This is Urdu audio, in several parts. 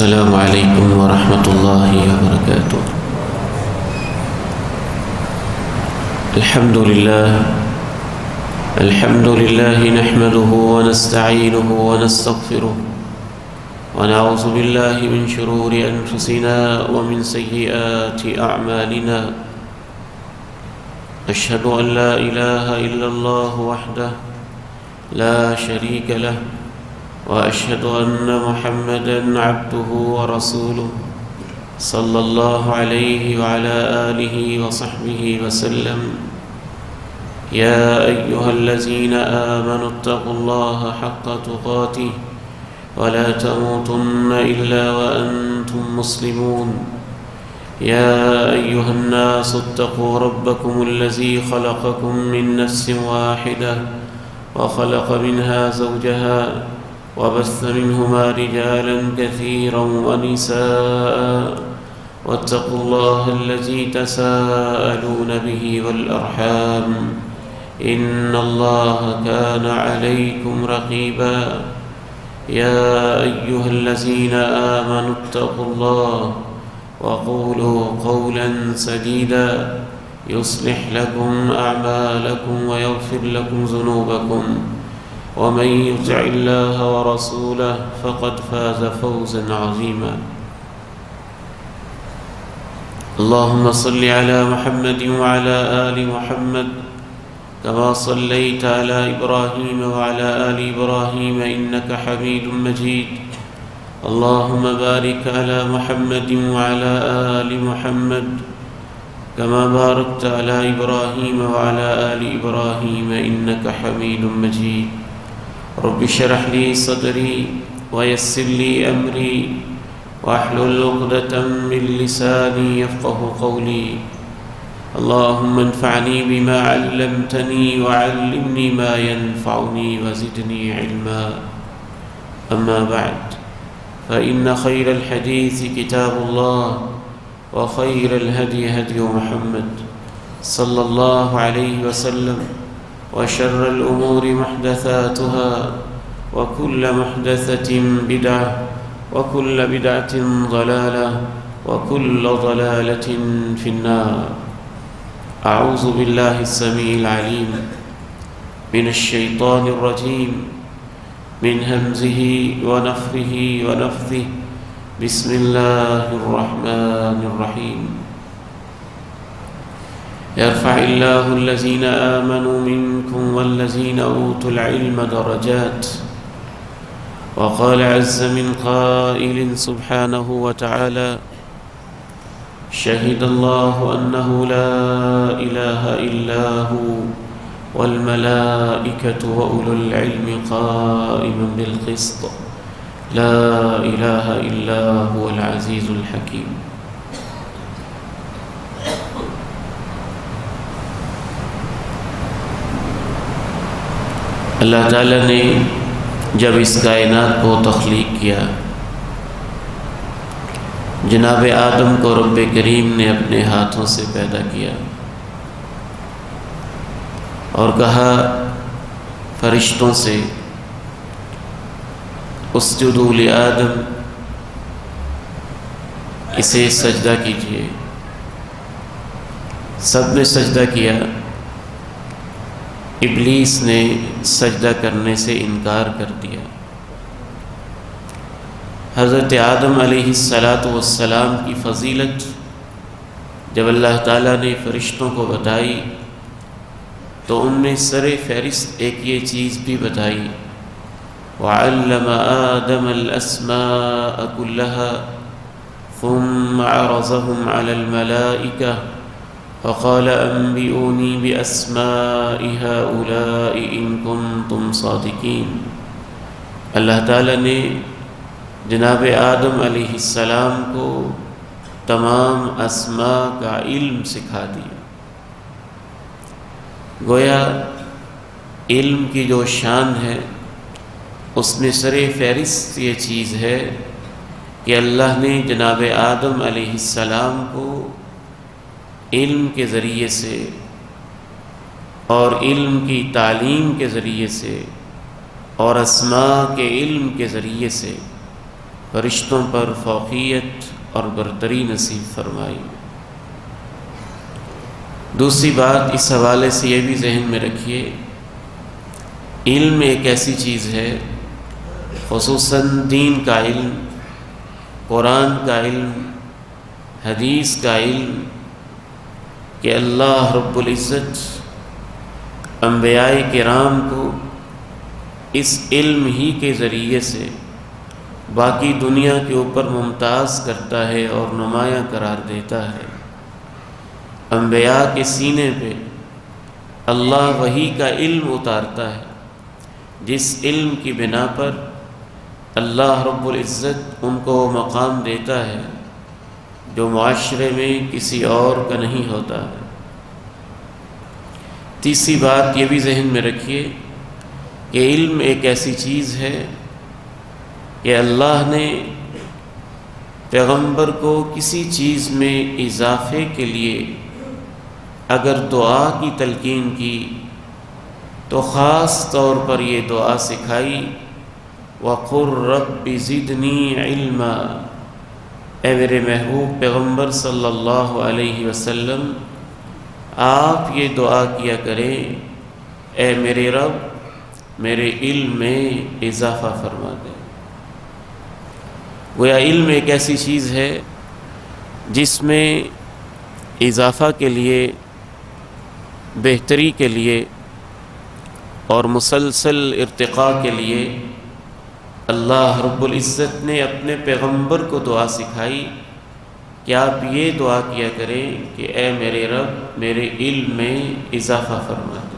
السلام عليكم ورحمة الله وبركاته. الحمد لله نحمده ونستعينه ونستغفره ونعوذ بالله من شرور أنفسنا ومن سيئات أعمالنا. أشهد أن لا إله إلا الله وحده لا شريك له، وأشهد أن محمدًا عبده ورسوله صلى الله عليه وعلى آله وصحبه وسلم. يا أيها الذين آمنوا اتقوا الله حق تقاته ولا تموتن إلا وأنتم مسلمون. يا أيها الناس اتقوا ربكم الذي خلقكم من نفس واحدة وخلق منها زوجها وبث منهما رجالا كثيرا ونساء، واتقوا الله الذي تساءلون به والأرحام إن الله كان عليكم رقيبا. يا أيها الذين آمنوا اتقوا الله وقولوا قولا سديدا يصلح لكم أعمالكم ويغفر لكم ذنوبكم، ومن يطع الله ورسوله فقد فاز فوزا عظيما. اللهم صل على محمد وعلى آل محمد كما صليت على إبراهيم وعلى آل إبراهيم إنك حميد مجيد. اللهم بارك على محمد وعلى آل محمد كما باركت على إبراهيم وعلى آل إبراهيم إنك حميد مجيد. رب اشرح لي صدري ويسر لي أمري واحلل عقدة من لساني يفقه قولي. اللهم انفعني بما علمتني وعلمني ما ينفعني وزدني علما. أما بعد، فإن خير الحديث كتاب الله، وخير الهدي هدي محمد صلى الله عليه وسلم، وشر الأمور محدثاتها، وكل محدثة بدعة، وكل بدعة ضلالة، وكل ضلالة في النار. أعوذ بالله السميع العليم من الشيطان الرجيم من همزه ونفخه ونفثه. بسم الله الرحمن الرحيم. يرفع الله الذين آمنوا منكم والذين أوتوا العلم درجات. وقال عز من قائل سبحانه وتعالى: شهد الله أنه لا إله إلا هو والملائكة وأولو العلم قائما بالقسط لا إله إلا هو العزيز الحكيم. اللہ تعالیٰ نے جب اس کائنات کو تخلیق کیا، جناب آدم کو رب کریم نے اپنے ہاتھوں سے پیدا کیا اور کہا فرشتوں سے: اسجدوا لآدم، اسے سجدہ کیجیے۔ سب نے سجدہ کیا، ابلیس نے سجدہ کرنے سے انکار کر دیا۔ حضرت آدم علیہ السلام کی فضیلت جب اللہ تعالیٰ نے فرشتوں کو بتائی تو ان میں سر فہرست ایک یہ چیز بھی بتائی: وَعَلَّمَ آدَمَ الْأَسْمَاءَ كُلَّهَا ثُمَّ عَرَضَهُمْ عَلَى الْمَلَائِكَةِ فَقَالَ أَنبِئُونِي بِأَسْمَاءِ هَؤُلَاءِ إِن كُنتُمْ صَادِقِينَ۔ اللہ تعالیٰ نے جناب آدم علیہ السلام کو تمام اسماء کا علم سکھا دیا۔ گویا علم کی جو شان ہے اس میں سر فہرست یہ چیز ہے کہ اللہ نے جناب آدم علیہ السلام کو علم کے ذریعے سے اور علم کی تعلیم کے ذریعے سے اور اسماء کے علم کے ذریعے سے فرشتوں پر فوقیت اور برتری نصیب فرمائی۔ دوسری بات اس حوالے سے یہ بھی ذہن میں رکھیے، علم ایک ایسی چیز ہے، خصوصاً دین کا علم، قرآن کا علم، حدیث کا علم، کہ اللہ رب العزت انبیاء کرام کو اس علم ہی کے ذریعے سے باقی دنیا کے اوپر ممتاز کرتا ہے اور نمایاں قرار دیتا ہے۔ انبیاء کے سینے پہ اللہ وحی کا علم اتارتا ہے، جس علم کی بنا پر اللہ رب العزت ان کو مقام دیتا ہے جو معاشرے میں کسی اور کا نہیں ہوتا ہے۔ تیسری بات یہ بھی ذہن میں رکھیے کہ علم ایک ایسی چیز ہے کہ اللہ نے پیغمبر کو کسی چیز میں اضافے کے لیے اگر دعا کی تلقین کی تو خاص طور پر یہ دعا سکھائی، وَقُلْ رَبِّ زِدْنِی عِلْمًا، اے میرے محبوب پیغمبر صلی اللہ علیہ وسلم آپ یہ دعا کیا کریں، اے میرے رب میرے علم میں اضافہ فرما دے۔ گویا علم ایک ایسی چیز ہے جس میں اضافہ کے لیے، بہتری کے لیے اور مسلسل ارتقاء کے لیے اللہ رب العزت نے اپنے پیغمبر کو دعا سکھائی کہ آپ یہ دعا کیا کریں کہ اے میرے رب میرے علم میں اضافہ فرما دے۔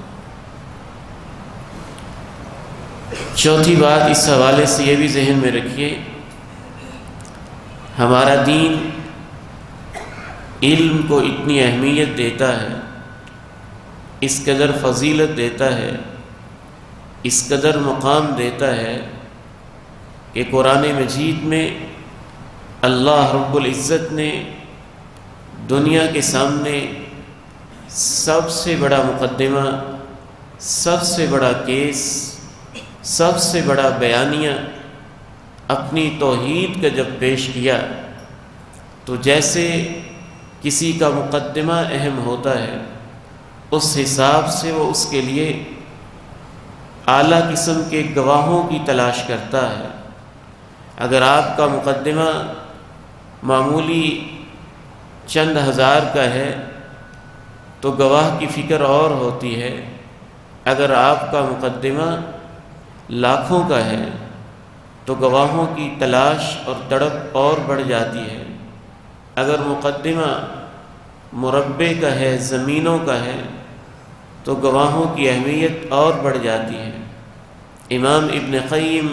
چوتھی بات اس حوالے سے یہ بھی ذہن میں رکھیے، ہمارا دین علم کو اتنی اہمیت دیتا ہے، اس قدر فضیلت دیتا ہے، اس قدر مقام دیتا ہے کہ قرآن مجید میں اللہ رب العزت نے دنیا کے سامنے سب سے بڑا مقدمہ، سب سے بڑا کیس، سب سے بڑا بیانیہ اپنی توحید کا جب پیش کیا تو جیسے کسی کا مقدمہ اہم ہوتا ہے اس حساب سے وہ اس کے لیے اعلیٰ قسم کے گواہوں کی تلاش کرتا ہے۔ اگر آپ کا مقدمہ معمولی چند ہزار کا ہے تو گواہ کی فکر اور ہوتی ہے، اگر آپ کا مقدمہ لاکھوں کا ہے تو گواہوں کی تلاش اور تڑپ اور بڑھ جاتی ہے۔ اگر مقدمہ مربع کا ہے، زمینوں کا ہے، تو گواہوں کی اہمیت اور بڑھ جاتی ہے۔ امام ابن قیم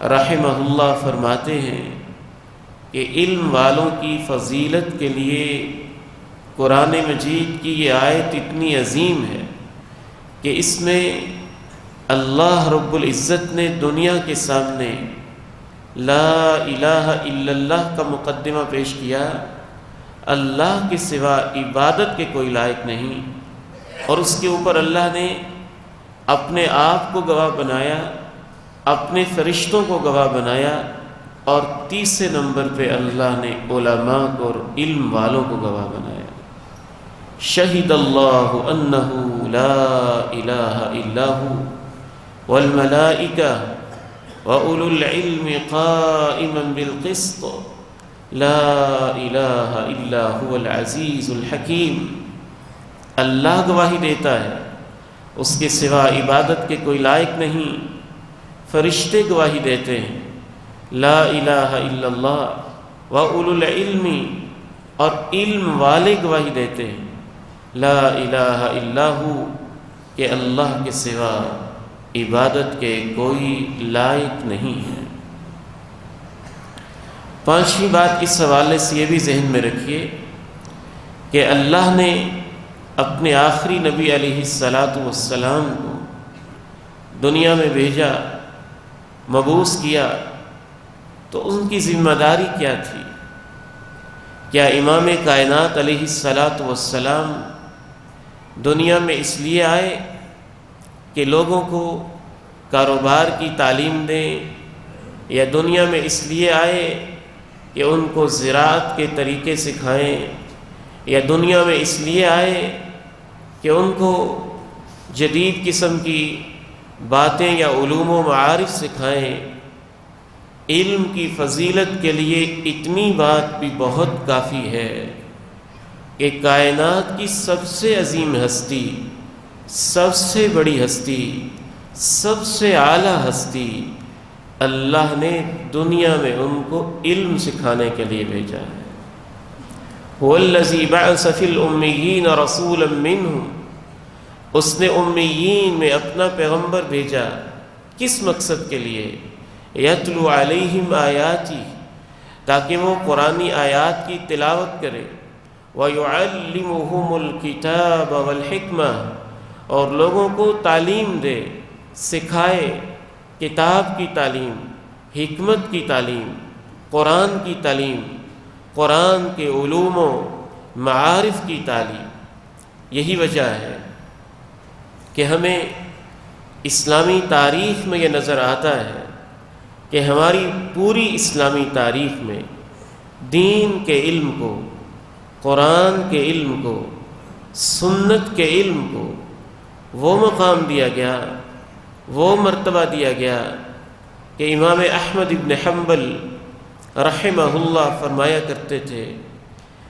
رحمہ اللہ فرماتے ہیں کہ علم والوں کی فضیلت کے لیے قرآن مجید کی یہ آیت اتنی عظیم ہے کہ اس میں اللہ رب العزت نے دنیا کے سامنے لا الہ الا اللہ کا مقدمہ پیش کیا، اللہ کے سوا عبادت کے کوئی لائق نہیں، اور اس کے اوپر اللہ نے اپنے آپ کو گواہ بنایا، اپنے فرشتوں کو گواہ بنایا، اور تیسرے نمبر پہ اللہ نے علماء کو اور علم والوں کو گواہ بنایا۔ شہد اللہ انہ لا الہ الا ھو والملائکہ وَأُولُو الْعِلْمِ قَائِمًا بِالْقِسْطِ لَا إِلَٰهَ إِلَّا هُوَ الْعَزِيزُ الْحَكِيمُ۔ اللہ گواہی دیتا ہے، اس کے سوا عبادت کے کوئی لائق نہیں۔ فرشتے گواہی دیتے ہیں، لا الہ الا اللہ، وَأُولُو الْعِلْمِ، اور علم والے گواہی دیتے ہیں، لا الہ الا ھو، کہ اللہ کے سوا عبادت کے کوئی لائق نہیں ہے۔ پانچویں بات اس حوالے سے یہ بھی ذہن میں رکھیے کہ اللہ نے اپنے آخری نبی علیہ السلام کو دنیا میں بھیجا، مبعوث کیا، تو ان کی ذمہ داری کیا تھی؟ کیا امام کائنات علیہ السلام دنیا میں اس لیے آئے کہ لوگوں کو کاروبار کی تعلیم دیں، یا دنیا میں اس لیے آئے کہ ان کو زراعت کے طریقے سکھائیں، یا دنیا میں اس لیے آئے کہ ان کو جدید قسم کی باتیں یا علوم و معارف سکھائیں، علم کی فضیلت کے لیے اتنی بات بھی بہت کافی ہے کہ کائنات کی سب سے عظیم ہستی، سب سے بڑی ہستی، سب سے اعلیٰ ہستی، اللہ نے دنیا میں ان کو علم سکھانے کے لیے بھیجا ہے۔ هو الذی بعث فی الامیین رسولا منہم، اس نے امیین میں اپنا پیغمبر بھیجا، کس مقصد کے لیے؟ یتلو علیہم آیاتی، تاکہ وہ قرآنی آیات کی تلاوت کرے، وَيُعَلِّمُهُمُ الْكِتَابَ وَالْحِکْمَةَ، اور لوگوں کو تعلیم دے، سکھائے، کتاب کی تعلیم، حکمت کی تعلیم، قرآن کی تعلیم، قرآن کے علوم و معارف کی تعلیم۔ یہی وجہ ہے کہ ہمیں اسلامی تاریخ میں یہ نظر آتا ہے کہ ہماری پوری اسلامی تاریخ میں دین کے علم کو، قرآن کے علم کو، سنت کے علم کو وہ مقام دیا گیا، وہ مرتبہ دیا گیا کہ امام احمد بن حنبل رحمہ اللہ فرمایا کرتے تھے،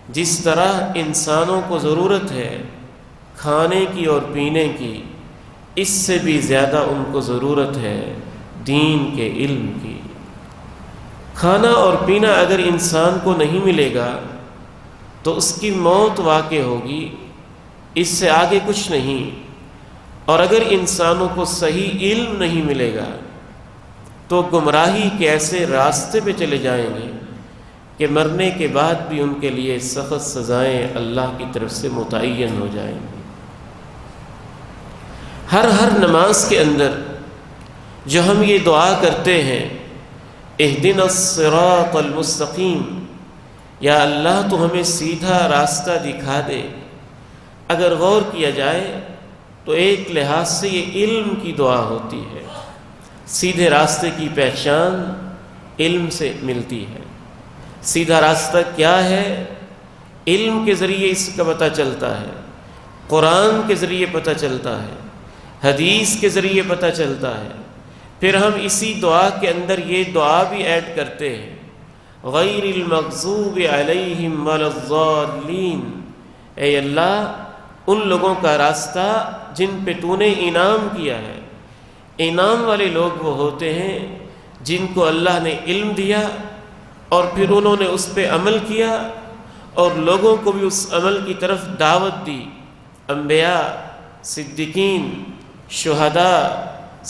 جس طرح انسانوں کو ضرورت ہے کھانے کی اور پینے کی، اس سے بھی زیادہ ان کو ضرورت ہے دین کے علم کی۔ کھانا اور پینا اگر انسان کو نہیں ملے گا تو اس کی موت واقع ہوگی، اس سے آگے کچھ نہیں۔ اور اگر انسانوں کو صحیح علم نہیں ملے گا تو گمراہی کے ایسے راستے پہ چلے جائیں گے کہ مرنے کے بعد بھی ان کے لیے سخت سزائیں اللہ کی طرف سے متعین ہو جائیں گی۔ ہر نماز کے اندر جو ہم یہ دعا کرتے ہیں، اہدنا الصراط المستقیم، یا اللہ تو ہمیں سیدھا راستہ دکھا دے، اگر غور کیا جائے تو ایک لحاظ سے یہ علم کی دعا ہوتی ہے۔ سیدھے راستے کی پہچان علم سے ملتی ہے۔ سیدھا راستہ کیا ہے؟ علم کے ذریعے اس کا پتہ چلتا ہے، قرآن کے ذریعے پتہ چلتا ہے، حدیث کے ذریعے پتہ چلتا ہے۔ پھر ہم اسی دعا کے اندر یہ دعا بھی ایڈ کرتے ہیں، غیر المغضوب علیہم ولا الضالین، اے اللہ ان لوگوں کا راستہ جن پہ تو نے انعام کیا ہے۔ انعام والے لوگ وہ ہوتے ہیں جن کو اللہ نے علم دیا اور پھر انہوں نے اس پہ عمل کیا اور لوگوں کو بھی اس عمل کی طرف دعوت دی، انبیاء، صدیقین، شہداء،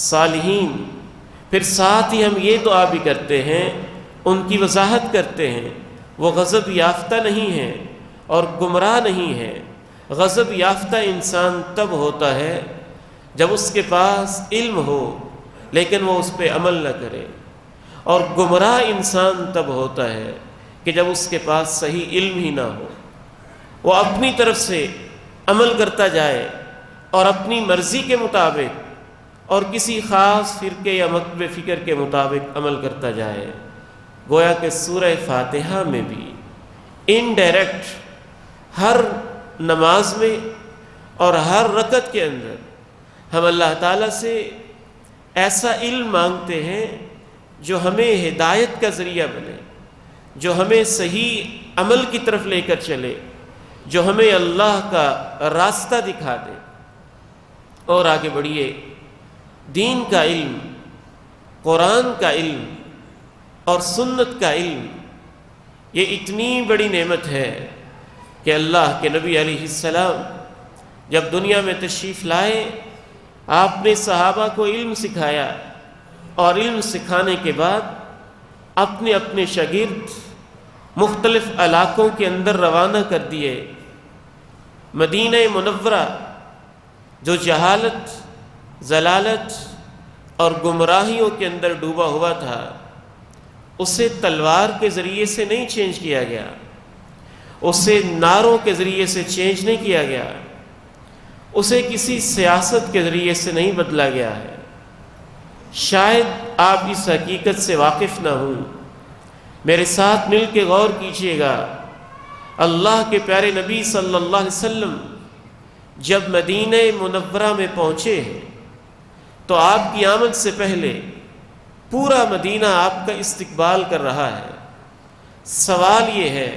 صالحین۔ پھر ساتھ ہی ہم یہ دعا بھی کرتے ہیں، ان کی وضاحت کرتے ہیں، وہ غضب یافتہ نہیں ہیں اور گمراہ نہیں ہیں۔ غضب یافتہ انسان تب ہوتا ہے جب اس کے پاس علم ہو لیکن وہ اس پہ عمل نہ کرے، اور گمراہ انسان تب ہوتا ہے کہ جب اس کے پاس صحیح علم ہی نہ ہو، وہ اپنی طرف سے عمل کرتا جائے اور اپنی مرضی کے مطابق اور کسی خاص فرقے یا مکتب فکر کے مطابق عمل کرتا جائے۔ گویا کہ سورہ فاتحہ میں بھی انڈائریکٹ ہر نماز میں اور ہر رکعت کے اندر ہم اللہ تعالیٰ سے ایسا علم مانگتے ہیں جو ہمیں ہدایت کا ذریعہ بنے، جو ہمیں صحیح عمل کی طرف لے کر چلے، جو ہمیں اللہ کا راستہ دکھا دے۔ اور آگے بڑھیے، دین کا علم، قرآن کا علم اور سنت کا علم، یہ اتنی بڑی نعمت ہے کہ اللہ کے نبی علیہ السلام جب دنیا میں تشریف لائے، آپ نے صحابہ کو علم سکھایا، اور علم سکھانے کے بعد اپنے اپنے شاگرد مختلف علاقوں کے اندر روانہ کر دیے۔ مدینہ منورہ جو جہالت، ضلالت اور گمراہیوں کے اندر ڈوبا ہوا تھا، اسے تلوار کے ذریعے سے نہیں چینج کیا گیا، اسے نعروں کے ذریعے سے چینج نہیں کیا گیا، اسے کسی سیاست کے ذریعے سے نہیں بدلا گیا ہے۔ شاید آپ اس حقیقت سے واقف نہ ہوں، میرے ساتھ مل کے غور کیجیے گا۔ اللہ کے پیارے نبی صلی اللہ علیہ وسلم جب مدینہ منورہ میں پہنچے تو آپ کی آمد سے پہلے پورا مدینہ آپ کا استقبال کر رہا ہے۔ سوال یہ ہے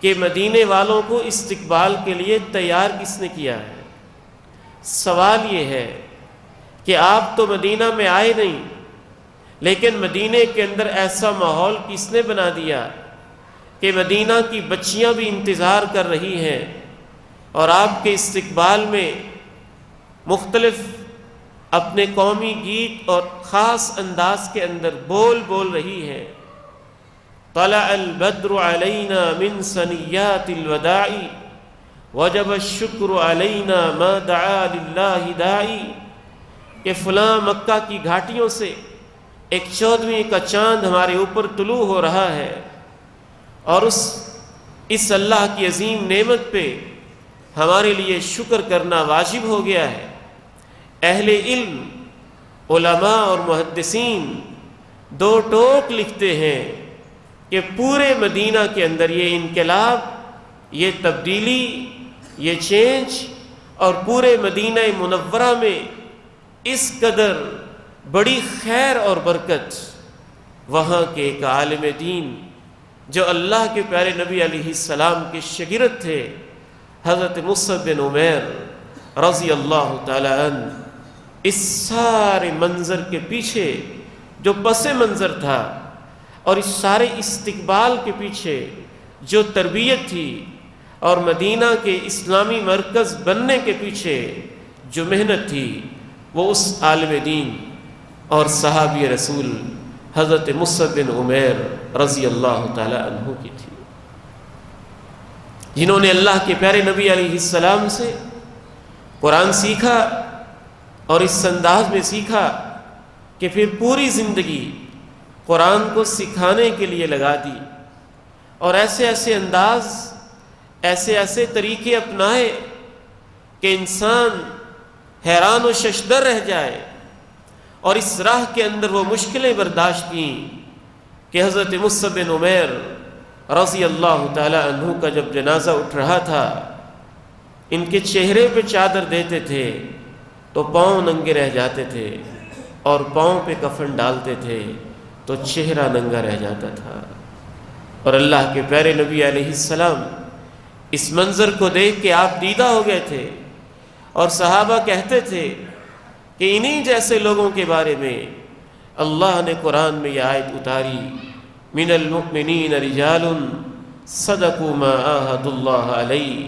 کہ مدینے والوں کو استقبال کے لیے تیار کس نے کیا ہے؟ سوال یہ ہے کہ آپ تو مدینہ میں آئے نہیں، لیکن مدینے کے اندر ایسا ماحول کس نے بنا دیا کہ مدینہ کی بچیاں بھی انتظار کر رہی ہیں اور آپ کے استقبال میں مختلف اپنے قومی گیت اور خاص انداز کے اندر بول رہی ہیں۔ طلع البدر علینا من ثنیات الوداع وجب الشکر علینا ما دعا للہ داعی، کہ فلاں مکہ کی گھاٹیوں سے ایک 14ویں کا چاند ہمارے اوپر طلوع ہو رہا ہے، اور اس اللہ کی عظیم نعمت پہ ہمارے لیے شکر کرنا واجب ہو گیا ہے۔ اہل علم، علماء اور محدثین دو ٹوک لکھتے ہیں کہ پورے مدینہ کے اندر یہ انقلاب، یہ تبدیلی، یہ چینج، اور پورے مدینہ منورہ میں اس قدر بڑی خیر اور برکت وہاں کے ایک عالم دین جو اللہ کے پیارے نبی علیہ السلام کے شاگرد تھے، حضرت مصعب بن عمیر رضی اللہ تعالی عنہ، اس سارے منظر کے پیچھے جو پس منظر تھا اور اس سارے استقبال کے پیچھے جو تربیت تھی اور مدینہ کے اسلامی مرکز بننے کے پیچھے جو محنت تھی، وہ اس عالم دین اور صحابی رسول حضرت مصعب بن عمیر رضی اللہ تعالی عنہ کی تھی، جنہوں نے اللہ کے پیارے نبی علیہ السلام سے قرآن سیکھا اور اس انداز میں سیکھا کہ پھر پوری زندگی قرآن کو سکھانے کے لیے لگا دی، اور ایسے ایسے انداز، ایسے ایسے طریقے اپنائے کہ انسان حیران و ششدر رہ جائے، اور اس راہ کے اندر وہ مشکلیں برداشت کیں کہ حضرت مصعب بن عمیر رضی اللہ تعالی عنہ کا جب جنازہ اٹھ رہا تھا، ان کے چہرے پہ چادر دیتے تھے تو پاؤں ننگے رہ جاتے تھے، اور پاؤں پہ کفن ڈالتے تھے تو چہرہ ننگا رہ جاتا تھا۔ اور اللہ کے پیارے نبی علیہ السلام اس منظر کو دیکھ کے آپ دیدہ ہو گئے تھے، اور صحابہ کہتے تھے کہ انہی جیسے لوگوں کے بارے میں اللہ نے قرآن میں یہ آیت اتاری، من المؤمنین رجال صدقوا ما عاہدوا اللہ علیہ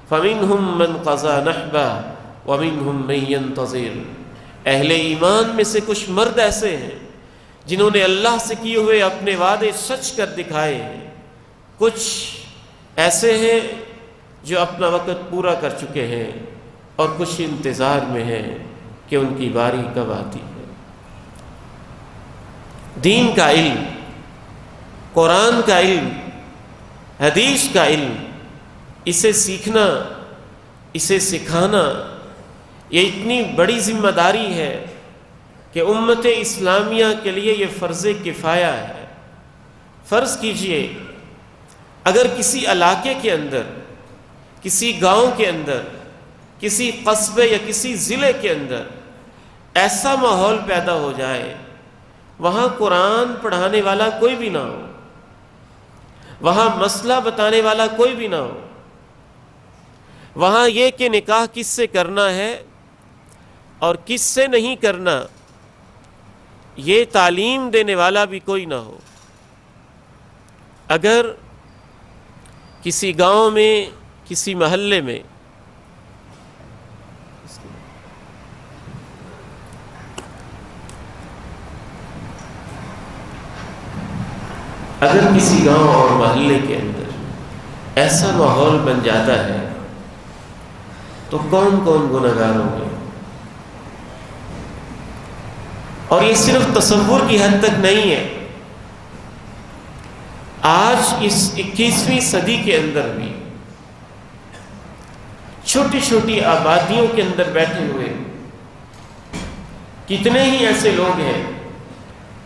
فمنہم من قضى نحبہ ومنہم من ينتظر۔ اہل ایمان میں سے کچھ مرد ایسے ہیں جنہوں نے اللہ سے کیے ہوئے اپنے وعدے سچ کر دکھائے ہیں، کچھ ایسے ہیں جو اپنا وقت پورا کر چکے ہیں، اور کچھ انتظار میں ہیں کہ ان کی باری کب آتی ہے۔ دین کا علم، قرآن کا علم، حدیث کا علم، اسے سیکھنا، اسے سکھانا، یہ اتنی بڑی ذمہ داری ہے کہ امت اسلامیہ کے لیے یہ فرض کفایہ ہے۔ فرض کیجئے اگر کسی علاقے کے اندر، کسی گاؤں کے اندر، کسی قصبے یا کسی ضلع کے اندر ایسا ماحول پیدا ہو جائے، وہاں قرآن پڑھانے والا کوئی بھی نہ ہو، وہاں مسئلہ بتانے والا کوئی بھی نہ ہو، وہاں یہ کہ نکاح کس سے کرنا ہے اور کس سے نہیں کرنا یہ تعلیم دینے والا بھی کوئی نہ ہو، اگر کسی گاؤں میں، کسی محلے میں اگر کسی گاؤں اور محلے کے اندر ایسا ماحول بن جاتا ہے تو کون کون گنہگار ہوں گے؟ اور یہ صرف تصور کی حد تک نہیں ہے، آج اس 21ویں صدی کے اندر بھی چھوٹی چھوٹی آبادیوں کے اندر بیٹھے ہوئے کتنے ہی ایسے لوگ ہیں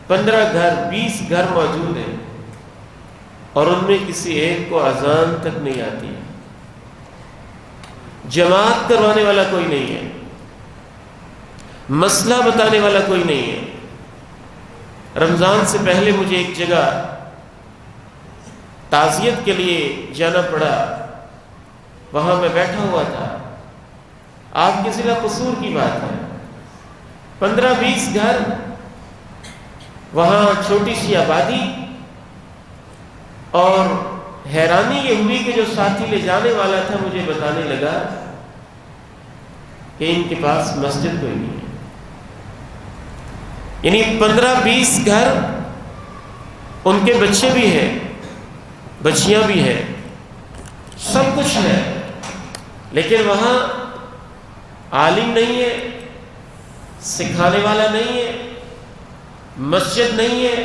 15 گھر 20 گھر موجود ہیں اور ان میں کسی ایک کو اذان تک نہیں آتی، جماعت کروانے والا کوئی نہیں ہے، مسئلہ بتانے والا کوئی نہیں ہے۔ رمضان سے پہلے مجھے ایک جگہ تعزیت کے لیے جانا پڑا، وہاں میں بیٹھا ہوا تھا۔ آپ کے ضلع قصور کی بات ہے، 15-20 گھر، وہاں چھوٹی سی آبادی، اور حیرانی یہ ہوئی کہ جو ساتھی لے جانے والا تھا مجھے بتانے لگا کہ ان کے پاس مسجد کوئی نہیں ہے۔ یعنی 15-20 گھر، ان کے بچے بھی ہیں، بچیاں بھی ہیں، سب کچھ ہے، لیکن وہاں عالم نہیں ہے، سکھانے والا نہیں ہے، مسجد نہیں ہے۔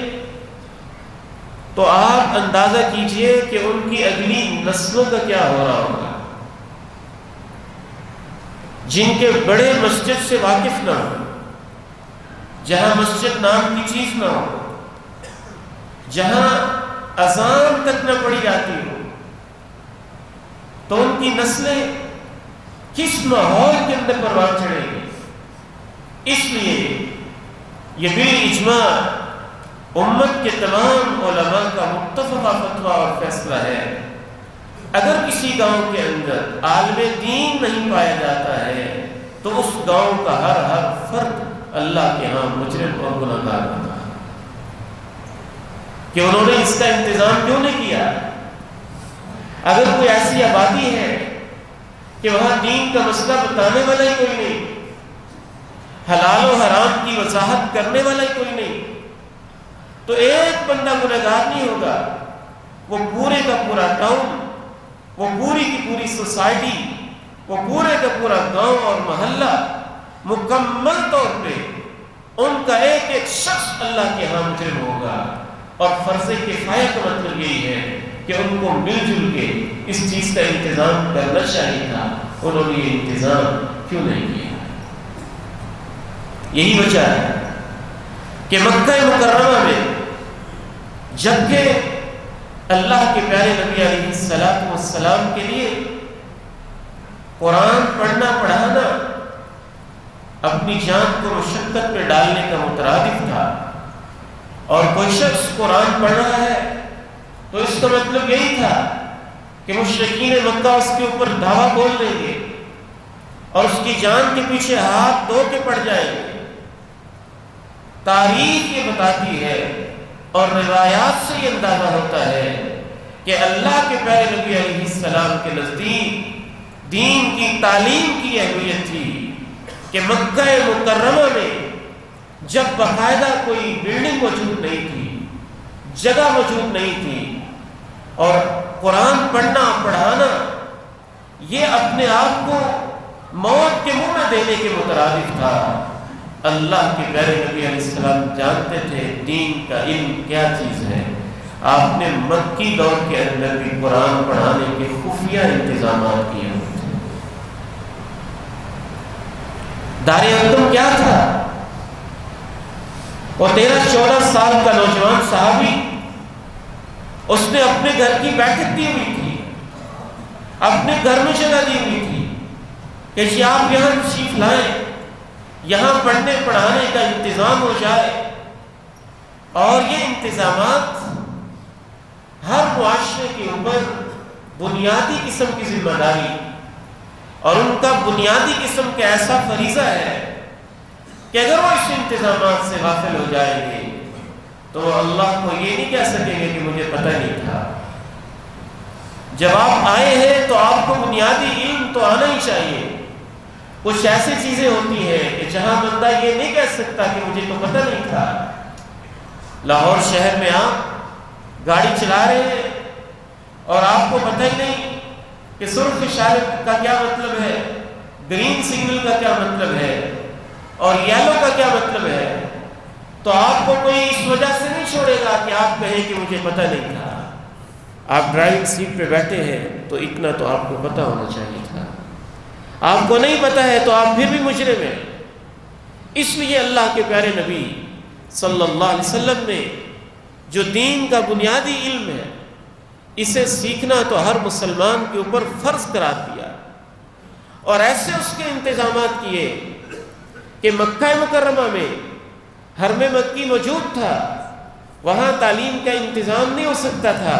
تو آپ اندازہ کیجئے کہ ان کی اگلی نسلوں کا کیا ہو رہا ہوگا، جن کے بڑے مسجد سے واقف نہ ہو، جہاں مسجد نام کی چیز نہ ہو، جہاں اذان تک نہ پڑھی جاتی ہو، تو ان کی نسلیں کس ماحول کے اندر پروان چڑھیں گی۔ اس لیے یہ بالاجماع امت کے تمام علماء کا متفقہ فتویٰ اور فیصلہ ہے، اگر کسی گاؤں کے اندر عالم دین نہیں پایا جاتا ہے تو اس گاؤں کا ہر فرد اللہ کے ہاں مجرم اور گنہگار ہوتا ہے۔ کہ انہوں نے اس کا انتظام کیوں نہیں کیا؟ اگر کوئی ایسی آبادی ہے کہ وہاں دین کا مسئلہ بتانے والا ہی کوئی نہیں، حلال و حرام کی وضاحت کرنے والا ہی کوئی نہیں، تو ایک بندہ گنہگار نہیں ہوگا، وہ پورے کا پورا ٹاؤن، وہ پوری کی پوری سوسائٹی، وہ پورے کا پورا گاؤں اور محلہ مکمل طور پہ ان کا ایک ایک شخص اللہ کے ہاں مجرم ہوگا۔ اور فرض کفایہ کا مطلب یہی ہے کہ ان کو مل جل کے اس چیز کا انتظام کرنا چاہیے تھا، انہوں نے یہ انتظام کیوں نہیں کیا؟ یہی وجہ ہے کہ مکہ مکرمہ میں جبکہ اللہ کے پیارے نبی علیہ السلام کے لیے قرآن پڑھنا پڑھانا اپنی جان کو مشقت میں ڈالنے کا مترادف تھا، اور کوئی شخص قرآن پڑھ رہا ہے تو اس کا مطلب یہی تھا کہ مشرکین مکہ اس کے اوپر دھاوا بول دیں گے اور اس کی جان کے پیچھے ہاتھ دھو کے پڑ جائیں گے۔ تاریخ یہ بتاتی ہے اور روایات سے یہ اندازہ ہوتا ہے کہ اللہ کے پیارے نبی علیہ السلام کے نزدیک دین کی تعلیم کی اہمیت تھی کہ مکہ مکرمہ میں جب باقاعدہ کوئی بلڈنگ موجود نہیں تھی، جگہ موجود نہیں تھی، اور قرآن پڑھنا پڑھانا یہ اپنے آپ کو موت کے منہ میں دینے کے مترادف تھا۔ اللہ کے پیارے نبی علیہ السلام جانتے تھے دین کا علم کیا چیز ہے۔ آپ نے مکی دور کے اندر بھی قرآن پڑھانے کے خفیہ انتظامات کیے ہوئے تھے۔ دار ارقم کیا تھا؟ وہ 13-14 سال کا نوجوان صحابی، اس نے اپنے گھر کی بیٹھک دی ہوئی تھی، اپنے گھر میں جگہ دی ہوئی تھی کہ جی آپ یہاں تشریف لائیں، یہاں پڑھنے پڑھانے کا انتظام ہو جائے۔ اور یہ انتظامات ہر معاشرے کے اوپر بنیادی قسم کی ذمہ داری اور ان کا بنیادی قسم کا ایسا فریضہ ہے کہ اگر وہ اس انتظامات سے غافل ہو جائیں گے تو وہ اللہ کو یہ نہیں کہہ سکیں گے کہ مجھے پتہ نہیں تھا۔ جب آپ آئے ہیں تو آپ کو بنیادی علم تو آنا ہی چاہیے۔ کچھ ایسی چیزیں ہوتی ہیں کہ جہاں بندہ یہ نہیں کہہ سکتا کہ مجھے تو پتہ نہیں تھا۔ لاہور شہر میں آپ گاڑی چلا رہے ہیں اور آپ کو پتہ ہی نہیں کہ سرخ اشارے کا کیا مطلب ہے، گرین سگنل کا کیا مطلب ہے اور یلو کا کیا مطلب ہے، تو آپ کو کوئی اس وجہ سے نہیں چھوڑے گا کہ آپ کہیں کہ مجھے پتہ نہیں تھا۔ آپ ڈرائیونگ سیٹ پہ بیٹھے ہیں تو اتنا تو آپ کو پتہ ہونا چاہیے تھا۔ آپ کو نہیں پتہ ہے تو آپ پھر بھی مجرم ہیں۔ اس لیے اللہ کے پیارے نبی صلی اللہ علیہ وسلم نے جو دین کا بنیادی علم ہے اسے سیکھنا تو ہر مسلمان کے اوپر فرض قرار دیا، اور ایسے اس کے انتظامات کیے کہ مکہ مکرمہ میں حرم مکی موجود تھا، وہاں تعلیم کا انتظام نہیں ہو سکتا تھا،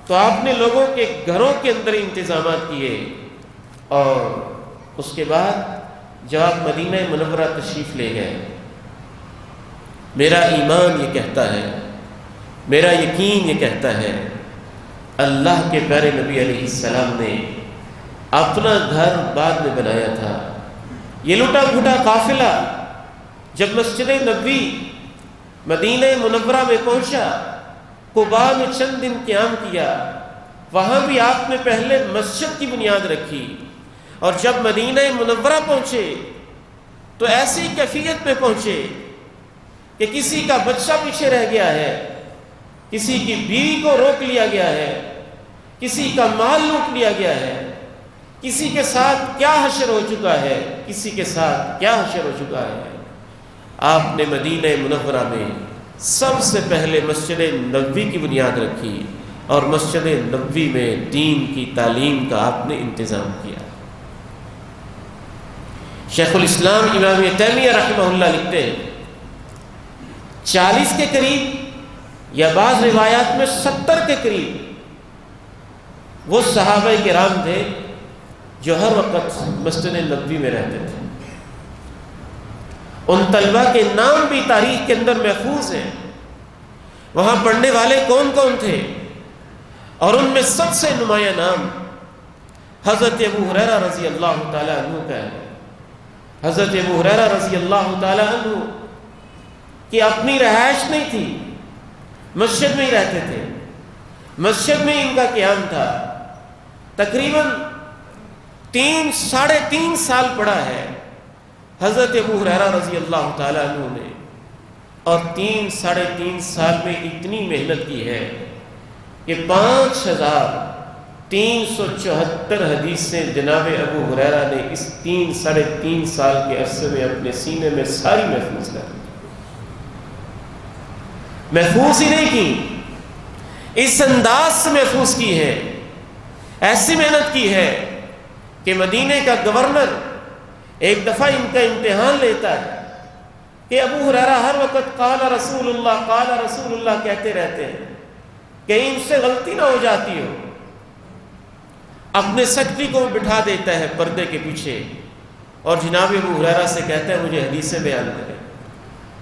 تو آپ نے لوگوں کے گھروں کے اندر انتظامات کیے، اور اس کے بعد جب آپ مدینہ منورہ تشریف لے گئے، میرا ایمان یہ کہتا ہے، میرا یقین یہ کہتا ہے، اللہ کے پیارے نبی علیہ السلام نے اپنا گھر بعد میں بنایا تھا۔ یہ لٹا پھوٹا قافلہ جب مسجد نبوی مدینہ منورہ میں پہنچا، قباء میں چند دن قیام کیا، وہاں بھی آپ نے پہلے مسجد کی بنیاد رکھی، اور جب مدینہ منورہ پہنچے تو ایسی کیفیت میں پہنچے کہ کسی کا بچہ پیچھے رہ گیا ہے، کسی کی بیوی کو روک لیا گیا ہے، کسی کا مال لوٹ لیا گیا ہے، کسی کے ساتھ کیا حشر ہو چکا ہے، کسی کے ساتھ کیا حشر ہو چکا ہے۔ آپ نے مدینہ منورہ میں سب سے پہلے مسجد نبوی کی بنیاد رکھی، اور مسجد نبوی میں دین کی تعلیم کا آپ نے انتظام کیا۔ شیخ الاسلام امام تیمیہ رحمہ اللہ لکھتے ہیں 40 کے قریب یا بعض روایات میں 70 کے قریب وہ صحابہ کرام تھے جو ہر وقت مسجد نبوی میں رہتے تھے۔ ان طلبہ کے نام بھی تاریخ کے اندر محفوظ ہیں، وہاں پڑھنے والے کون کون تھے، اور ان میں سب سے نمایاں نام حضرت ابو ہریرہ رضی اللہ تعالی عنہ کا ہے۔ حضرت ابو ہریرہ رضی اللہ تعالی عنہ کی اپنی رہائش نہیں تھی، مسجد میں ہی رہتے تھے، مسجد میں ان کا قیام تھا۔ تقریباً 3-3.5 سال پڑھا ہے حضرت ابو ہریرہ رضی اللہ تعالی عنہ نے، اور 3-3.5 سال میں اتنی محنت کی ہے کہ 5374 حدیثیں جناب ابو ہریرہ نے اس 3-3.5 سال کے عرصے میں اپنے سینے میں ساری محفوظ کر دی۔ محفوظ ہی نہیں کی، اس انداز سے محفوظ کی ہے، ایسی محنت کی ہے کہ مدینے کا گورنر ایک دفعہ ان کا امتحان لیتا ہے کہ ابو ہریرہ ہر وقت قال رسول اللہ کہتے رہتے ہیں، کہ ان سے غلطی نہ ہو جاتی ہو۔ اپنے سیکرٹری کو بٹھا دیتا ہے پردے کے پیچھے، اور جناب ابو ہریرہ سے کہتا ہے مجھے حدیثیں بیان کریں،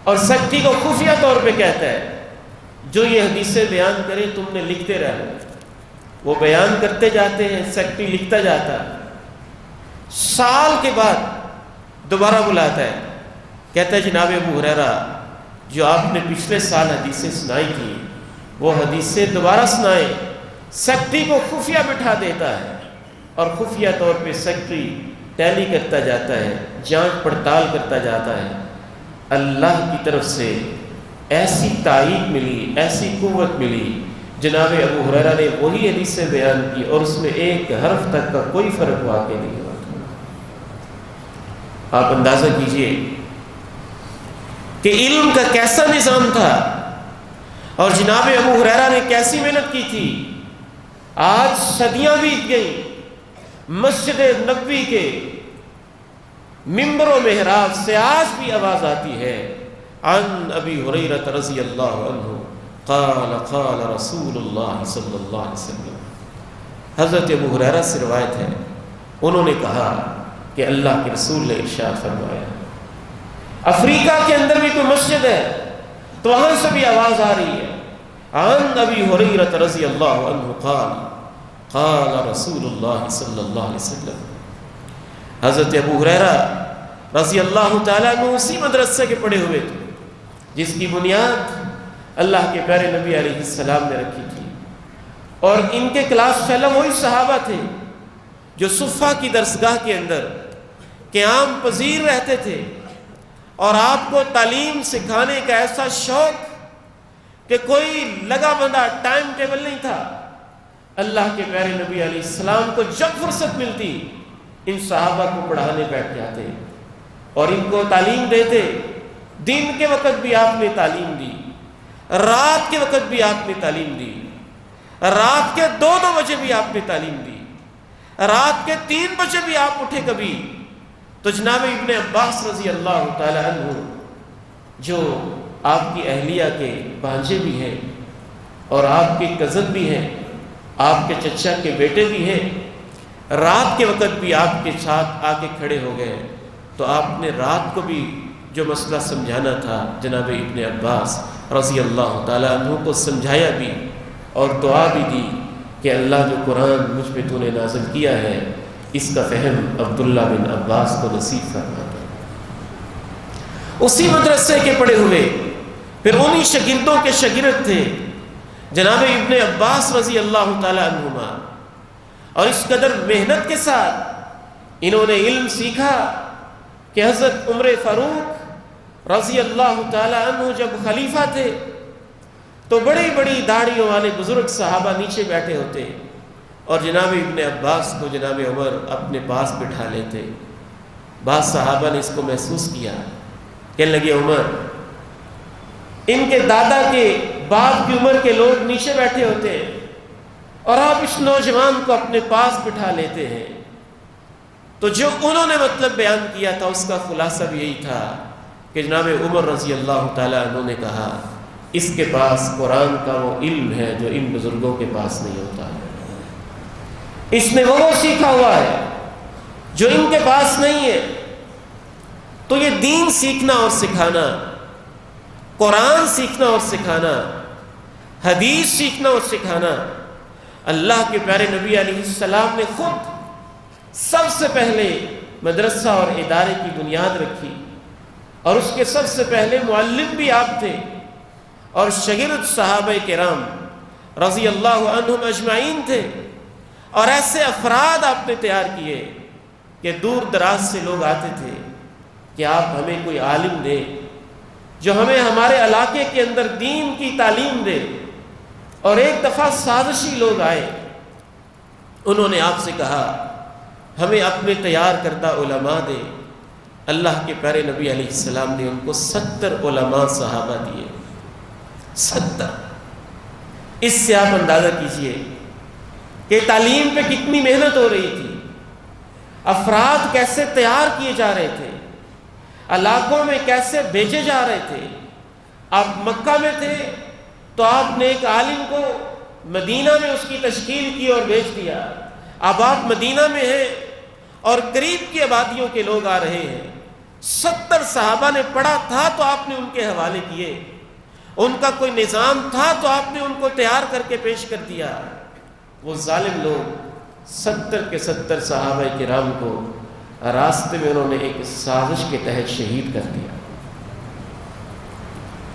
اور سیکرٹری کو خفیہ طور پہ کہتا ہے جو یہ حدیثیں بیان کرے تم نے لکھتے رہنا۔ وہ بیان کرتے جاتے ہیں، سیکرٹری لکھتا جاتا ہے۔ سال کے بعد دوبارہ بلاتا ہے، کہتا ہے جناب ابو ہریرہ جو آپ نے پچھلے سال حدیثیں سنائی تھی وہ حدیثیں دوبارہ سنائیں۔ سیکرٹری کو خفیہ بٹھا دیتا ہے، اور خفیہ طور پہ سیکرٹری ٹیلی کرتا جاتا ہے، جانچ پڑتال کرتا جاتا ہے۔ اللہ کی طرف سے ایسی تائید ملی، ایسی قوت ملی، جناب ابو ہریرہ نے وہی حدیثیں بیان کی، اور اس میں ایک حرف تک کا کوئی فرق واقع نہیں ہوا۔ آپ اندازہ کیجئے کہ علم کا کیسا نظام تھا، اور جناب ابو ہریرہ نے کیسی محنت کی تھی۔ آج صدیاں بیت گئیں، مسجد نبوی کے ممبر و محراب سے آج بھی آواز آتی ہے، عن ابی ہریرہ رضی اللہ عنہ قال قال رسول اللہ صلی اللہ علیہ وسلم۔ حضرت ابو ہریرہ سے روایت ہے، انہوں نے کہا کہ اللہ کے رسول نے ارشاد فرمایا۔ افریقہ کے اندر بھی کوئی مسجد ہے تو وہاں سے بھی آواز آ رہی ہے، عن ابی ہریرہ رضی اللہ عنہ قال قال رسول اللہ صلی اللہ علیہ وسلم۔ حضرت ابو ہریرہ رضی اللہ تعالیٰ عنہ اسی مدرسے کے پڑھے ہوئے تھے جس کی بنیاد اللہ کے پیارے نبی علیہ السلام نے رکھی تھی، اور ان کے کلاس فیلو وہی صحابہ تھے جو صفہ کی درسگاہ کے اندر قیام پذیر رہتے تھے، اور آپ کو تعلیم سکھانے کا ایسا شوق کہ کوئی لگا بندہ ٹائم ٹیبل نہیں تھا۔ اللہ کے پیارے نبی علیہ السلام کو جب فرصت ملتی ان صحابہ کو پڑھانے بیٹھ جاتے، اور ان کو تعلیم دیتے. دن کے وقت بھی آپ نے تعلیم دی, رات کے وقت بھی آپ نے تعلیم دی, رات کے 2 بجے بھی آپ نے تعلیم دی, رات کے 3 بجے بھی آپ اٹھے کبھی. تو جناب ابن عباس رضی اللہ تعالی عنہ جو آپ کی اہلیہ کے بھانجے بھی ہیں اور آپ کے کزن بھی ہیں, آپ کے چچا کے بیٹے بھی ہیں, رات کے وقت بھی آپ کے ساتھ آ کے کھڑے ہو گئے. تو آپ نے رات کو بھی جو مسئلہ سمجھانا تھا جناب ابن عباس رضی اللہ تعالی عنہ کو سمجھایا بھی اور دعا بھی دی کہ اللہ جو قرآن مجھ پہ تو نے نازل کیا ہے اس کا فہم عبداللہ بن عباس کو نصیب فرما. اسی مدرسے کے پڑھے ہوئے پھر انہی شاگردوں کے شاگرد تھے جناب ابن عباس رضی اللہ تعالی عنہما, اور اس قدر محنت کے ساتھ انہوں نے علم سیکھا کہ حضرت عمر فاروق رضی اللہ تعالی عنہ جب خلیفہ تھے تو بڑی بڑی داڑھیوں والے بزرگ صحابہ نیچے بیٹھے ہوتے اور جناب ابن عباس کو جناب عمر اپنے پاس بٹھا لیتے. بعض صحابہ نے اس کو محسوس کیا, کہنے لگے عمر, ان کے دادا کے باپ کی عمر کے لوگ نیچے بیٹھے ہوتے ہیں اور آپ اس نوجوان کو اپنے پاس بٹھا لیتے ہیں. تو جو انہوں نے مطلب بیان کیا تھا اس کا خلاصہ بھی یہی تھا کہ جناب عمر رضی اللہ تعالی عنہ نے کہا اس کے پاس قرآن کا وہ علم ہے جو ان بزرگوں کے پاس نہیں ہوتا, اس نے وہ سیکھا ہوا ہے جو ان کے پاس نہیں ہے. تو یہ دین سیکھنا اور سکھانا, قرآن سیکھنا اور سکھانا, حدیث سیکھنا اور سکھانا, اللہ کے پیارے نبی علیہ السلام نے خود سب سے پہلے مدرسہ اور ادارے کی بنیاد رکھی اور اس کے سب سے پہلے معلم بھی آپ تھے اور شاگرد صحابہ کرام رضی اللہ عنہم اجمعین تھے. اور ایسے افراد آپ نے تیار کیے کہ دور دراز سے لوگ آتے تھے کہ آپ ہمیں کوئی عالم دیں جو ہمیں ہمارے علاقے کے اندر دین کی تعلیم دے. اور ایک دفعہ سازشی لوگ آئے, انہوں نے آپ سے کہا ہمیں اپنے تیار کردہ علماء دے. اللہ کے پیارے نبی علیہ السلام نے ان کو 70 علماء صحابہ دیے. 70. اس سے آپ اندازہ کیجئے کہ تعلیم پہ کتنی محنت ہو رہی تھی, افراد کیسے تیار کیے جا رہے تھے, علاقوں میں کیسے بھیجے جا رہے تھے. آپ مکہ میں تھے تو آپ نے ایک عالم کو مدینہ میں اس کی تشکیل کی اور بھیج دیا. اب آپ مدینہ میں ہیں اور قریب کی آبادیوں کے لوگ آ رہے ہیں. 70 صحابہ نے پڑھا تھا تو آپ نے ان کے حوالے کیے, ان کا کوئی نظام تھا تو آپ نے ان کو تیار کر کے پیش کر دیا. وہ ظالم لوگ 70 کے 70 صحابہ کرام کو راستے میں انہوں نے ایک سازش کے تحت شہید کر دیا.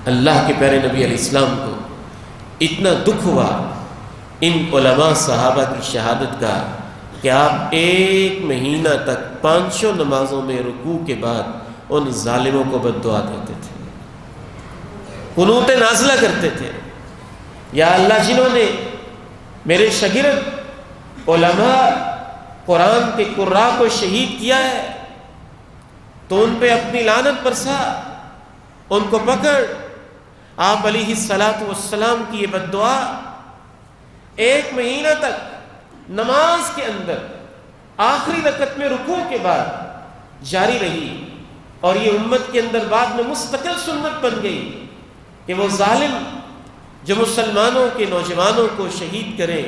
اللہ کے پیارے نبی علیہ السلام کو اتنا دکھ ہوا ان علماء صحابہ کی شہادت کا کہ آپ 1 مہینہ تک 5 نمازوں میں رکوع کے بعد ان ظالموں کو بد دعا دیتے تھے, قنوت نازلہ کرتے تھے. یا اللہ جنہوں نے میرے شاگرد علماء قرآن کے قراء کو شہید کیا ہے تو ان پہ اپنی لعنت برسا, ان کو پکڑ. آپ علیہ الصلاۃ والسلام کی یہ بد دعا 1 مہینہ تک نماز کے اندر آخری رکعت میں رکوع کے بعد جاری رہی, اور یہ امت کے اندر بعد میں مستقل سنت بن گئی کہ وہ ظالم جو مسلمانوں کے نوجوانوں کو شہید کریں,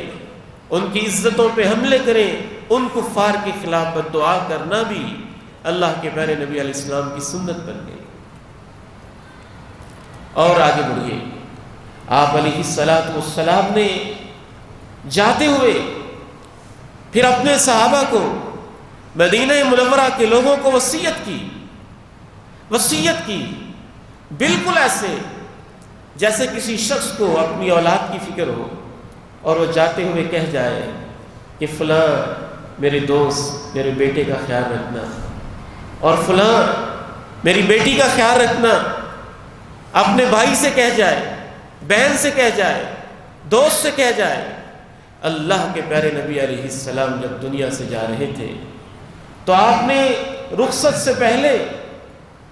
ان کی عزتوں پہ حملے کریں, ان کفار کے خلاف بد دعا کرنا بھی اللہ کے پیارے نبی علیہ السلام کی سنت بن گئی. اور آگے بڑھیے, آپ علیہ الصلاۃ والسلام نے جاتے ہوئے پھر اپنے صحابہ کو مدینہ منورہ کے لوگوں کو وصیت کی بالکل ایسے جیسے کسی شخص کو اپنی اولاد کی فکر ہو اور وہ جاتے ہوئے کہہ جائے کہ فلاں میرے دوست میرے بیٹے کا خیال رکھنا, اور فلاں میری بیٹی کا خیال رکھنا. اپنے بھائی سے کہہ جائے, بہن سے کہہ جائے, دوست سے کہہ جائے. اللہ کے پیارے نبی علیہ السلام جب دنیا سے جا رہے تھے تو آپ نے رخصت سے پہلے